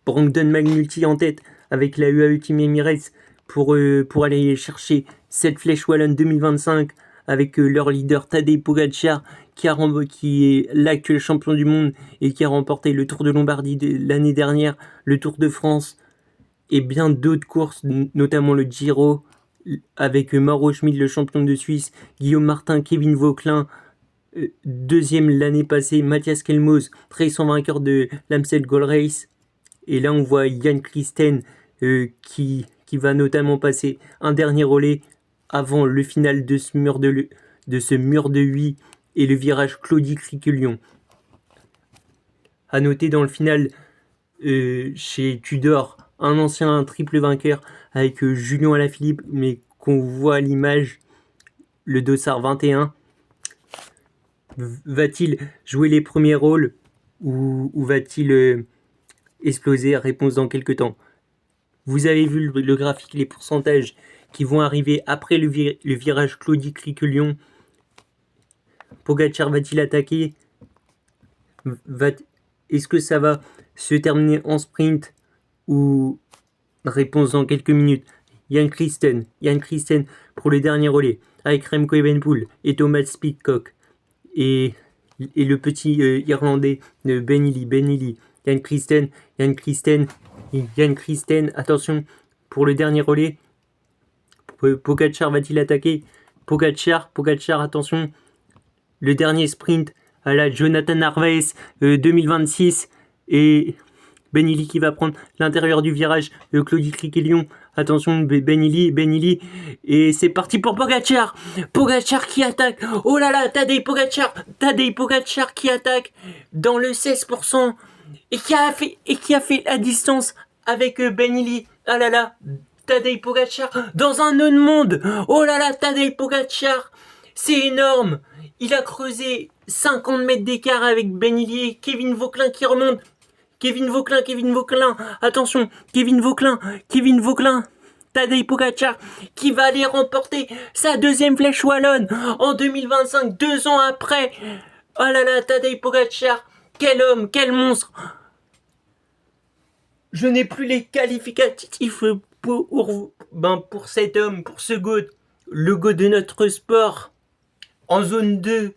Brandon McNulty en tête avec la UAE Team Emirates pour aller chercher cette flèche wallonne 2025 avec leur leader Tadej Pogačar qui est l'actuel champion du monde et qui a remporté le Tour de Lombardie l'année dernière, le Tour de France et bien d'autres courses, notamment le Giro avec Mauro Schmid, le champion de Suisse, Guillaume Martin, Kevin Vauquelin, deuxième l'année passée, Mathias Kelmoz, récent vainqueur de l'Amstel Gold Race. Et là, on voit Jan Christen qui va notamment passer un dernier relais avant le final de ce mur de 8 et le virage Claudy-Criquelion. À noter dans le final, chez Tudor, un ancien triple vainqueur avec Julien Alaphilippe, mais qu'on voit à l'image, le dossard 21. Va-t-il jouer les premiers rôles ou va-t-il exploser? Réponse dans quelques temps. Vous avez vu le graphique, les pourcentages qui vont arriver après le virage Claudy-Criquelion. Pogačar va-t-il attaquer? Est-ce que ça va se terminer en sprint ou réponse dans quelques minutes? Jan Christen pour le dernier relais avec Remco Evenepoel et Thomas Pidcock et le petit Irlandais de Ben Illy. Jan Christen, attention pour le dernier relais. Pogačar va-t-il attaquer? Pogačar, attention. Le dernier sprint à la Jonathan Narvaez 2026 et Ben Illy qui va prendre l'intérieur du virage de Claudy-Criquelion. Attention, Ben Illy. Et c'est parti pour Pogačar. Pogačar qui attaque. Oh là là, Tadej Pogačar qui attaque dans le 16% et qui a fait la distance avec Ben Illy. Ah là là, Tadej Pogačar dans un autre monde. Oh là là, Tadej Pogačar, c'est énorme. Il a creusé 50 mètres d'écart avec Ben Illy et Kevin Vauquelin qui remonte. Kevin Vauquelin, attention, Kevin Vauquelin, Tadej Pogačar qui va aller remporter sa deuxième flèche wallonne en 2025, 2 ans après. Oh là là, Tadej Pogačar, quel homme, quel monstre. Je n'ai plus les qualificatifs pour cet homme, pour ce GOAT, le GOAT de notre sport. En zone 2,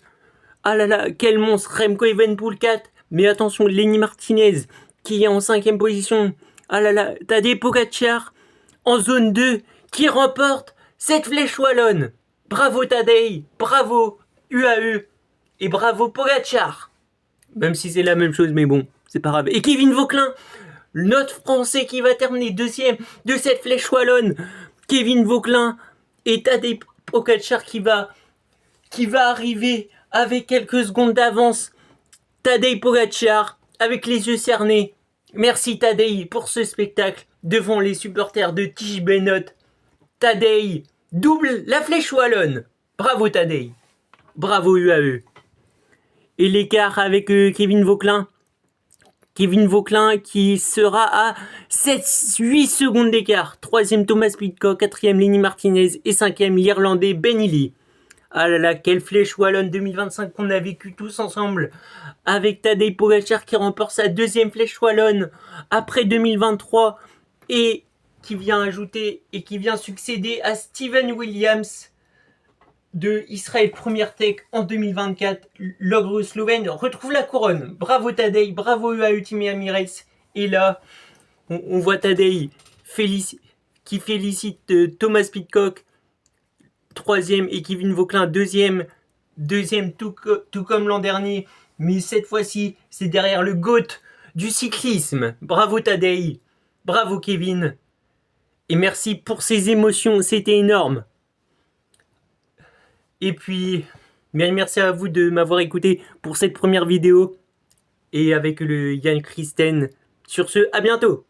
ah là là, quel monstre, Remco Evenepoel 4. Mais attention, Lenny Martinez qui est en 5e position. Ah là là, Tadej Pogačar en zone 2 qui remporte cette flèche wallonne. Bravo Tadej, bravo UAE et bravo Pogačar. Même si c'est la même chose, mais bon, c'est pas grave. Et Kevin Vauquelin, notre Français qui va terminer 2e de cette flèche wallonne. Kevin Vauquelin et Tadej Pogačar qui va arriver avec quelques secondes d'avance. Tadej Pogačar avec les yeux cernés. Merci Tadej pour ce spectacle devant les supporters de Tish Benot. Tadej double la flèche wallonne. Bravo Tadej. Bravo UAE. Et l'écart avec Kevin Vauquelin. Kevin Vauquelin qui sera à 8 secondes d'écart. 3e Thomas Pidcock, 4e Lenny Martinez et 5e l'Irlandais Ben Illy. Ah là là, quelle flèche wallonne 2025 qu'on a vécu tous ensemble avec Tadej Pogačar qui remporte sa 2e flèche wallonne après 2023 et qui vient succéder à Steven Williams de Israel Premier Tech en 2024. L'ogre slovène retrouve la couronne. Bravo Tadej, bravo UAE Team Emirates. Et là, on voit Tadej qui félicite Thomas Pidcock, 3e, et Kevin Vauquelin 2e, tout comme l'an dernier, mais cette fois-ci c'est derrière le GOAT du cyclisme. Bravo Tadej, bravo Kevin, et merci pour ces émotions, c'était énorme. Et puis merci à vous de m'avoir écouté pour cette première vidéo et avec le Jan Christen. Sur ce, à bientôt.